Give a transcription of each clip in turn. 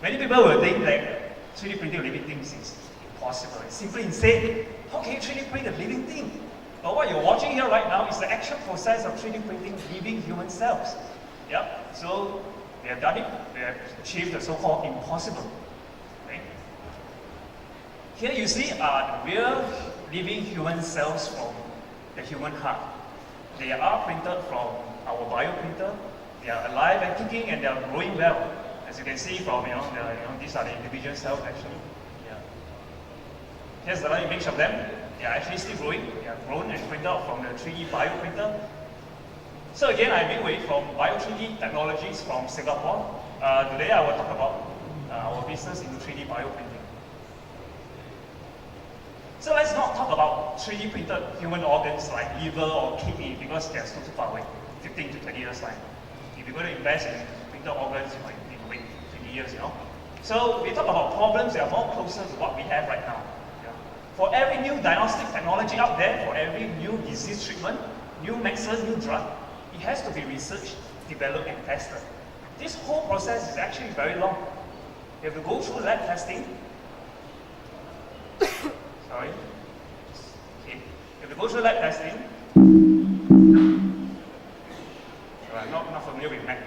Many people will think that 3D printing living things is impossible. It's simply insane. How can you 3D print a living thing? But what you're watching here right now is the actual process of 3D printing living human cells. Yep. So they have done it. They have achieved the so-called impossible. Okay. Here you see are the real living human cells from the human heart. They are printed from our bioprinter. They are alive and kicking, and they are growing well. As you can see from these are the individual cells actually. Yeah. Here's another image of them. They are actually still growing. They are grown and printed out from the 3D bioprinter. So again, I'm Ming Wei from Bio3D Technologies from Singapore. Today I will talk about our business in 3D bioprinting. So let's not talk about 3D printed human organs like liver or kidney because they're still too far away, 15 to 20 years time. If you're going to invest in printed organs, you might need to wait 20 years, So we talk about problems that are more closer to what we have right now. For every new diagnostic technology out there, for every new disease treatment, new medicine, new drug, it has to be researched, developed, and tested. This whole process is actually very long. You have to go through lab testing. Sorry. Okay. You have to go through lab testing. I'm not familiar with Mac.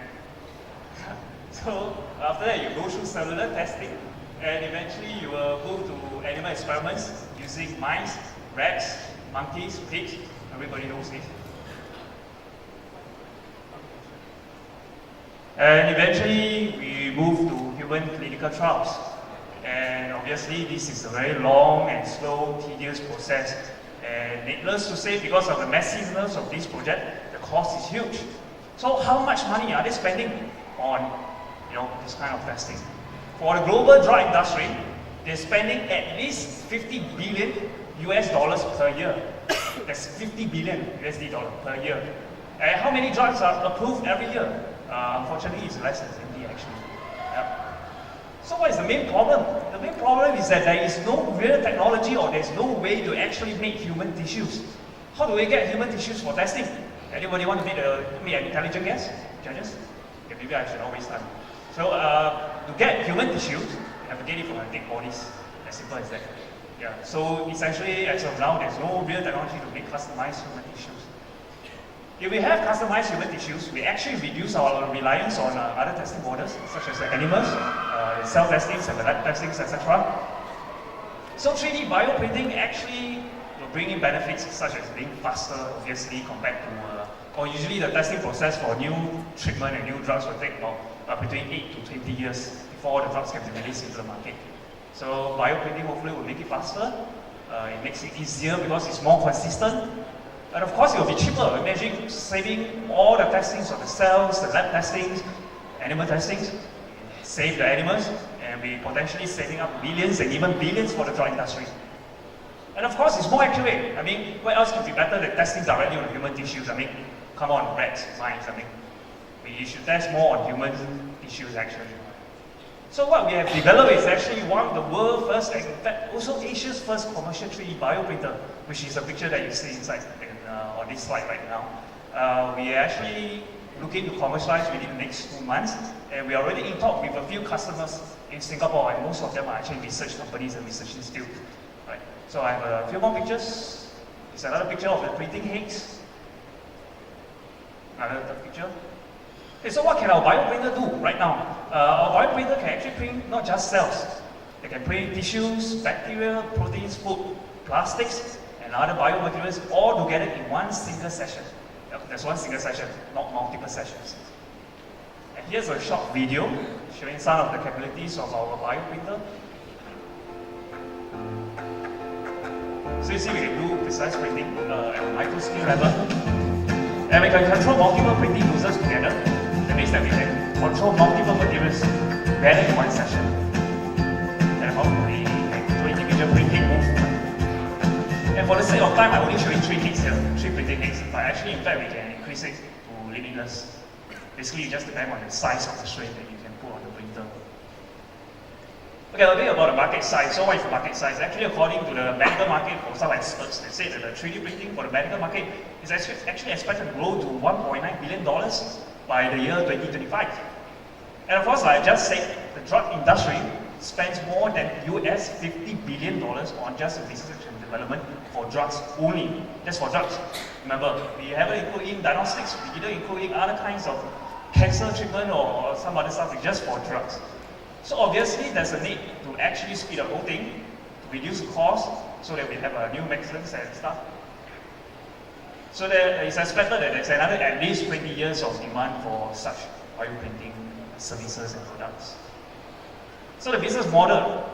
So after that, you go through cellular testing, and eventually you will go to animal experiments using mice, rats, monkeys, pigs. Everybody knows this. And eventually, we move to human clinical trials. And obviously, this is a very long and slow, tedious process. And needless to say, because of the massiveness of this project, the cost is huge. So how much money are they spending on this kind of testing? For the global drug industry, they're spending at least 50 billion US dollars per year. That's 50 billion USD dollars per year. And how many drugs are approved every year? Unfortunately, it's less than 20 actually. Yep. So what is the main problem? The main problem is that there is no real technology or there's no way to actually make human tissues. How do we get human tissues for testing? Anybody want to make an intelligent guess? Judges? Okay, maybe I should not waste time. So to get human tissues, you have to get it from dead bodies. As simple as that. Yeah. So essentially, as of now, there's no real technology to make customized human tissues. If we have customized human tissues, we actually reduce our reliance on other testing models, such as the animals, cell testings, and the lab testings, etc. So 3D bioprinting actually will bring in benefits such as being faster, obviously, compared to, or usually the testing process for new treatment and new drugs will take about between 8 to 20 years before the drugs can be released into the market. So bioprinting hopefully will make it faster. It makes it easier because it's more consistent. And of course, it will be cheaper. Imagine saving all the testings of the cells, the lab testings, animal testings, save the animals, and we potentially saving up millions and even billions for the drug industry. And of course, it's more accurate. I mean, what else could be better than testing directly on human tissues? I mean, come on, rats, mice. I mean, we should test more on human tissues actually. So what we have developed is actually one of the world's first, and in fact, also Asia's first commercial 3D bioprinter, which is a picture that you see inside on this slide right now. We are actually looking to commercialize within the next 2 months, and we are already in talk with a few customers in Singapore, and most of them are actually research companies and research institutes. Right. So I have a few more pictures. It's another picture of the printing heads. Another picture. Okay, so what can our bioprinter do right now? Our bioprinter can actually print not just cells. They can print tissues, bacteria, proteins, food, plastics, and other biomaterials all together in one single session. Yep, there's one single session, not multiple sessions. And here's a short video showing some of the capabilities of our bioprinter. So you see we can do precise printing at a micro scale level. And we can control multiple printing users together. That means that we can control multiple materials together in one session. And hopefully we can control individual printing movement. And for the sake of time, I'm only showing 3 heads here, 3 printing heads. But actually, in fact, we can increase it to limitless. Basically, it just depends on the size of the strain that you can put on the printer. Okay, a bit about the market size. So what is the market size? Actually, according to the medical market, for some experts, they say that the 3D printing for the medical market is actually expected to grow to $1.9 billion by the year 2025. And of course, like I just said, the drug industry spends more than US $50 billion on just research and development for drugs only. Just for drugs. Remember, we haven't included in diagnostics, we didn't include in other kinds of cancer treatment or some other stuff, just for drugs. So obviously there's a need to actually speed up the whole thing, to reduce the cost, so that we have new medicines and stuff. So there is expected that there's another at least 20 years of demand for such bioprinting services and products. So the business model,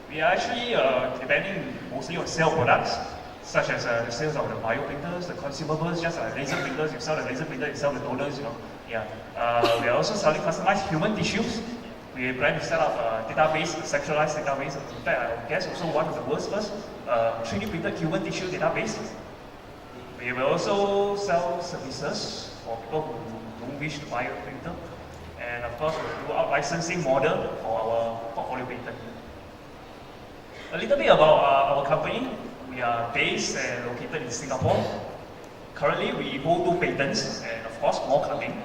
we are actually depending mostly on sale products, such as the sales of the bioprinters, the consumables, just like laser printers, you sell the laser printer, you sell the donors, Yeah. We are also selling customized human tissues. We plan to set up a database, a centralized database. In fact, I guess also one of the world's first 3D printed human tissue database. We will also sell services for people who don't wish to buy a printer. And of course, we'll do our licensing model for our portfolio patent. A little bit about our company. We are based and located in Singapore. Currently, we hold 2 patents, and of course, more coming.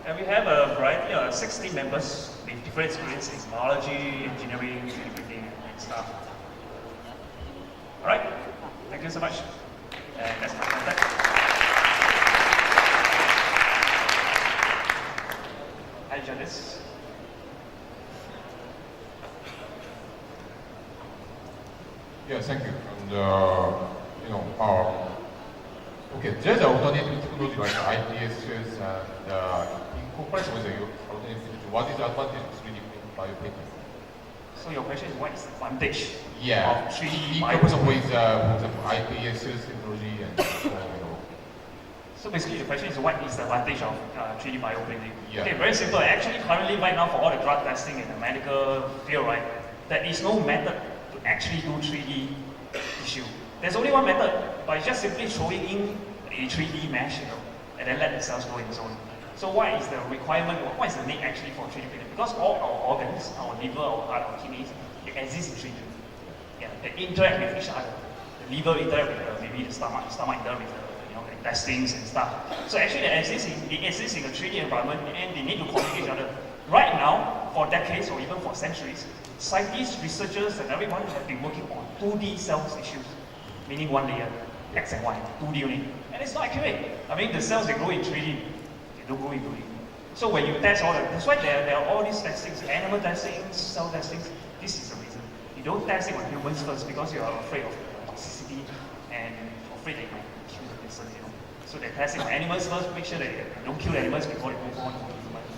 And we have a variety of 60 members with different experience in biology, engineering, 3D printing, and stuff. Alright, thank you so much. And that's my contact. Hi, Janice. Yeah, thank you. And okay, there's an alternative technology like IPSs, and in comparison with the alternative technology, what is the advantage of 3D bioprinting? So your question is, what is the advantage of 3D in comparison with, for example, IPSs technology and So basically the question is, what is the advantage of 3D bioprinting? Yeah. Okay, very simple. Actually, currently right now for all the drug testing in the medical field, right, there is no method to actually do 3D tissue. There's only one method, but it's just simply throwing in a 3D mesh, and then let the cells go in its own. So what is the requirement, or what is the need actually for 3D printing? Because all our organs, our liver, our heart, our kidneys, they exist in 3D. Yeah, they interact with each other. The liver interact with maybe the stomach interact with the intestines and stuff. So actually they exist in a 3D environment, and they need to communicate each other. Right now, for decades or even for centuries, scientists, researchers, and everyone have been working on 2D cell tissues, meaning one layer, X and Y, 2D unit. And it's not accurate. I mean, the cells, they grow in 3D, they don't grow in 2D. So when you test all that, that's why there are all these testings, animal testings, cell testings. This is the reason. You don't test it on humans first because you are afraid of toxicity and afraid that you might kill the person, So they test it on animals first, make sure that they don't kill animals before they move on to humans.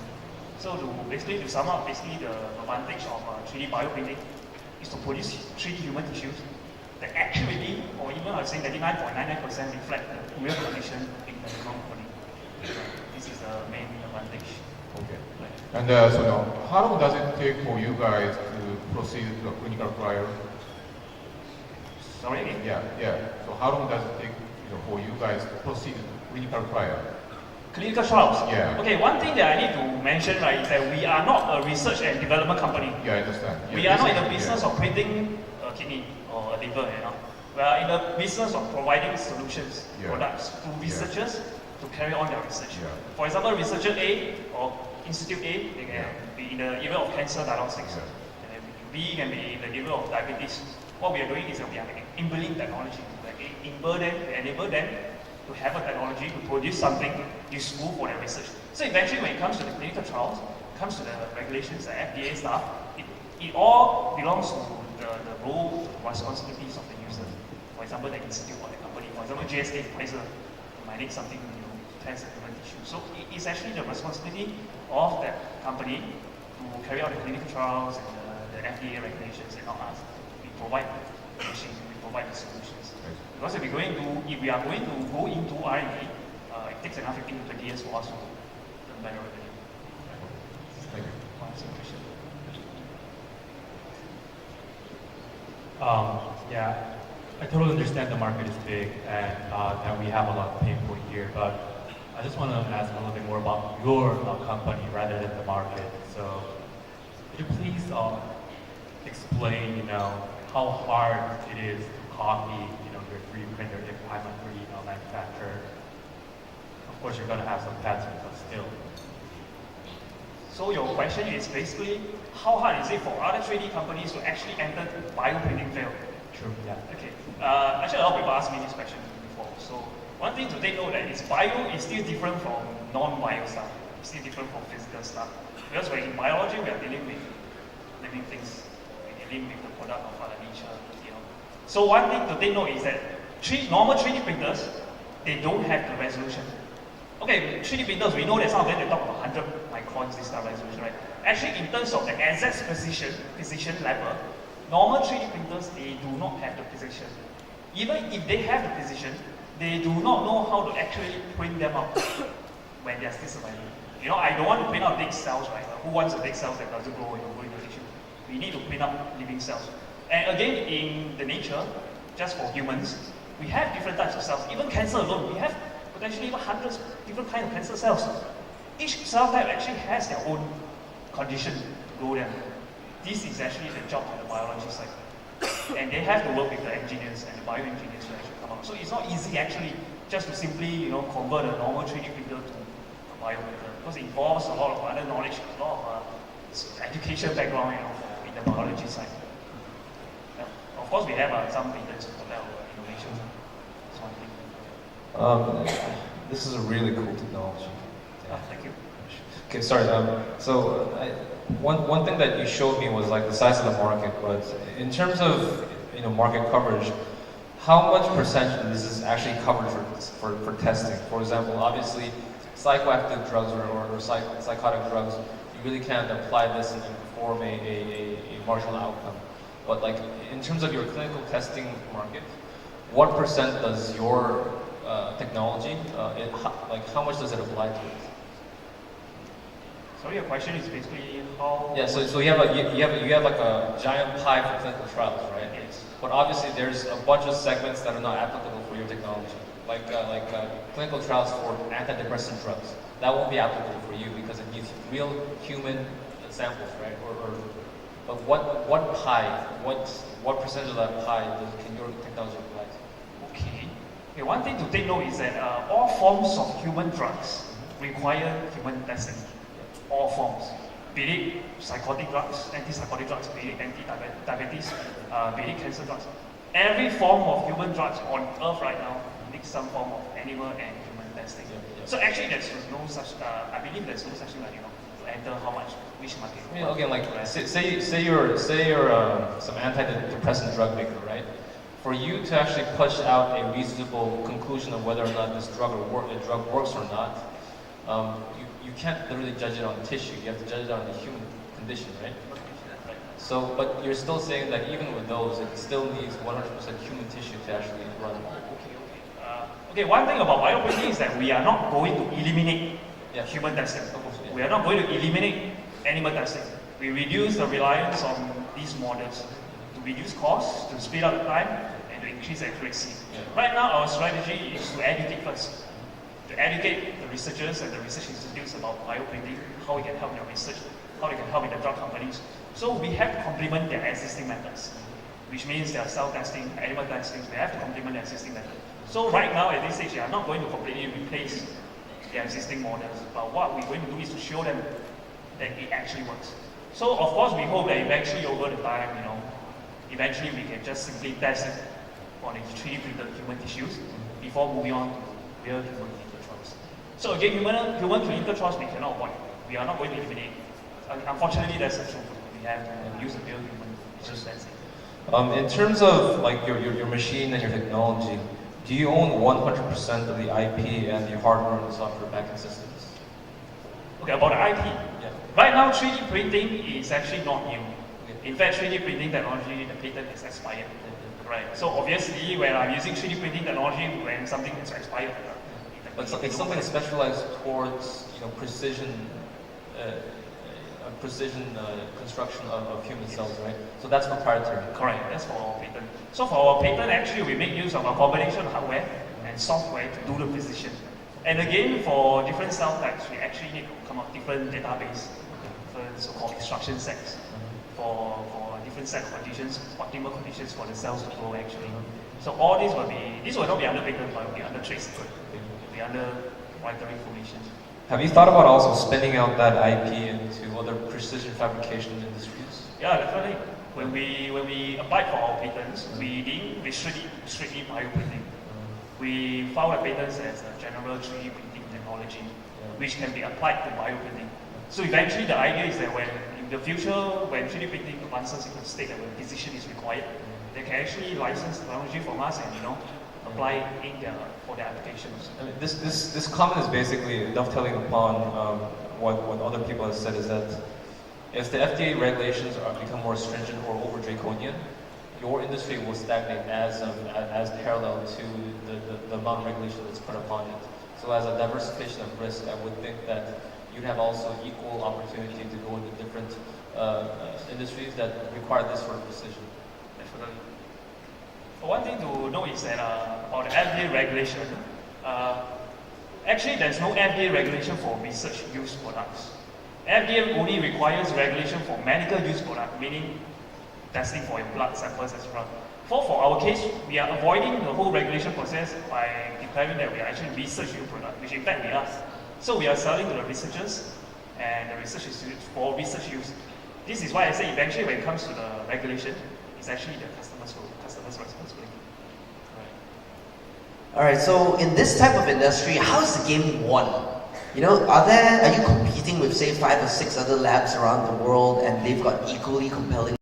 So to sum up, basically the advantage of 3D bioprinting is to produce 3D human tissues that accurately, or even I would say 99.99% reflect the real condition in the human body. This is the main advantage. Okay. And so now, how long does it take for you guys to proceed to a clinical trial? Sorry again? Yeah. So how long does it take for you guys to proceed to clinical trial? Clinical trials? Yeah. Okay, one thing that I need to mention, right, is that we are not a research and development company. Yeah, I understand. Yeah, we are not in the business of printing a kidney or a liver, We are in the business of providing solutions, products to researchers to carry on their research. Yeah. For example, researcher A or Institute A, they can be in the area of cancer diagnostics. And B can be in the area of diabetes. What we are doing is that we are enabling technology, enable them to have a technology to produce something useful for their research. So eventually when it comes to the clinical trials, it comes to the regulations, the FDA stuff, it all belongs to the role, the responsibilities of the user. For example, the institute or the company. For example, GSK, Pfizer, might need something to test the human tissue. So it's actually the responsibility of that company to carry out the clinical trials and the FDA regulations, and not us. We provide the machines, we provide the solutions. Because if we are going to go into R&D, it takes another 15 to 20 years for us to learn better revenue. Thank you. Answer the question. Yeah, I totally understand the market is big and that we have a lot of pain point here, but I just want to ask a little bit more about your company rather than the market. So, could you please explain, how hard it is to copy, your 3D printer if I'm a 3D manufacturer? Of course, you're going to have some patents, but still. So your question is basically, how hard is it for other 3D companies to actually enter the bioprinting field? True, yeah. Okay. Actually, a lot of people asked me this question before. So one thing to take note that is bio is still different from non-bio stuff. It's still different from physical stuff. Because when in biology, we are dealing with living things. We're dealing with the product of our nature, you know. So one thing to take note is that normal 3D printers, they don't have the resolution. Okay, 3D printers, we know that some of them, they talk about 100 microns, this kind of resolution, right? Actually, in terms of the exact precision level, normal 3D printers, they do not have the precision. Even if they have the precision, they do not know how to actually print them out when they are still surviving. You know, I don't want to print out big cells, right? Who wants a big cells that doesn't grow, grow in the tissue? We need to print out living cells. And again, in the nature, just for humans, we have different types of cells. Even cancer alone, we have potentially even hundreds different kinds of cancer cells. Each cell type actually has their own condition to grow them. This is actually the job of the biology side. And they have to work with the engineers and the bioengineers to actually come out. So it's not easy actually just to simply, you know, convert a normal 3D printer to a bioprinter. Because it involves a lot of other knowledge, a lot of education background, you know, in the biology side. Yeah. Of course, we have some patents for that innovations. That's one thing. This is a really cool technology. Thank you. Okay, sorry. One thing that you showed me was like the size of the market, but in terms of market coverage, how much percentage of this is actually covered for testing? For example, obviously, psychoactive drugs or psychotic drugs, you really can't apply this and perform a marginal outcome. But like in terms of your clinical testing market, what percent does your technology, like how much does it apply to it? So your question is basically how? Yeah, so you have like a giant pie for clinical trials, right? Yes. But obviously there's a bunch of segments that are not applicable for your technology, like clinical trials for antidepressant drugs. That won't be applicable for you because it needs real human samples, right? But what pie, what percentage of that pie can your technology apply to? Okay, one thing to take note is that all forms of human drugs require human testing. All forms, be it psychotic drugs, antipsychotic drugs, be it anti-diabetes, be it cancer drugs. Every form of human drugs on earth right now needs some form of animal and human testing. So actually there's no such, I believe there's no such thing like, to enter how much, which market. I mean, okay, like say you're some antidepressant drug maker, right? For you to actually push out a reasonable conclusion of whether or not this drug works or not, you can't literally judge it on tissue. You have to judge it on the human condition, right? So, but you're still saying that even with those, it still needs 100% human tissue to actually run. Okay, one thing about bioprinting is that we are not going to eliminate human testing. We are not going to eliminate animal testing. We reduce the reliance on these models to reduce costs, to speed up the time, and to increase accuracy. Right now, our strategy is to educate first. To educate the researchers and the research institutes about bioprinting, how we can help in their research, how they can help in the drug companies. So we have to complement their existing methods, which means their cell testing, animal testing, they have to complement their existing methods. So right now at this stage, they are not going to completely replace their existing models, but what we're going to do is to show them that it actually works. So of course we hope that eventually over the time, eventually we can just simply test it on the 3D printed human tissues before moving on to real human clinical trials. So again, human clinical trials we cannot avoid. We are not going to eliminate. Unfortunately, that's the truth. We have to use a real human research testing. In terms of like your machine and your technology, do you own 100% of the IP and the hardware and the software backend systems? Okay, about the IP. Yeah. Right now, 3D printing is actually not new. In fact, 3D printing technology, the patent is expired. Right. So obviously, when I'm using 3D printing technology, when something is expired, but it's something specialized towards precision. Construction of human cells, right? So that's proprietary. Correct, that's for our patent. So for our patent, actually, we make use of a combination of hardware and software to do the precision. And again, for different cell types, we actually need to come up with different database, different so-called instruction sets for different set of conditions, optimal conditions for the cells to grow actually. So all these will not be under patent, but will be under trade secret, will be under proprietary information. Have you thought about also spinning out that IP into other precision fabrication industries? Yeah, definitely. When we applied for our patents, we didn't restrict it strictly bioprinting. We filed our patents as a general 3D printing technology, which can be applied to bioprinting. So eventually the idea is that when in the future, when 3D printing advances into the state that when precision is required, they can actually license technology from us and apply it in for their applications. I mean, this comment is basically dovetailing upon what other people have said, is that if the FDA regulations become more stringent or over draconian, your industry will stagnate as parallel to the amount of regulation that's put upon it. So as a diversification of risk, I would think that you'd have also equal opportunity to go into different industries that require this sort of precision. Definitely. One thing to know is that about the FDA regulation, actually there's no FDA regulation for research use products. FDA only requires regulation for medical use product, meaning testing for your blood samples, etc. For our case, we are avoiding the whole regulation process by declaring that we are actually research use product, which in fact we are. So we are selling to the researchers, and the research is for research use. This is why I say eventually when it comes to the regulation, it's actually the customer's responsibility. All right, so in this type of industry, how is the game won? Are you competing with say 5 or 6 other labs around the world and they've got equally compelling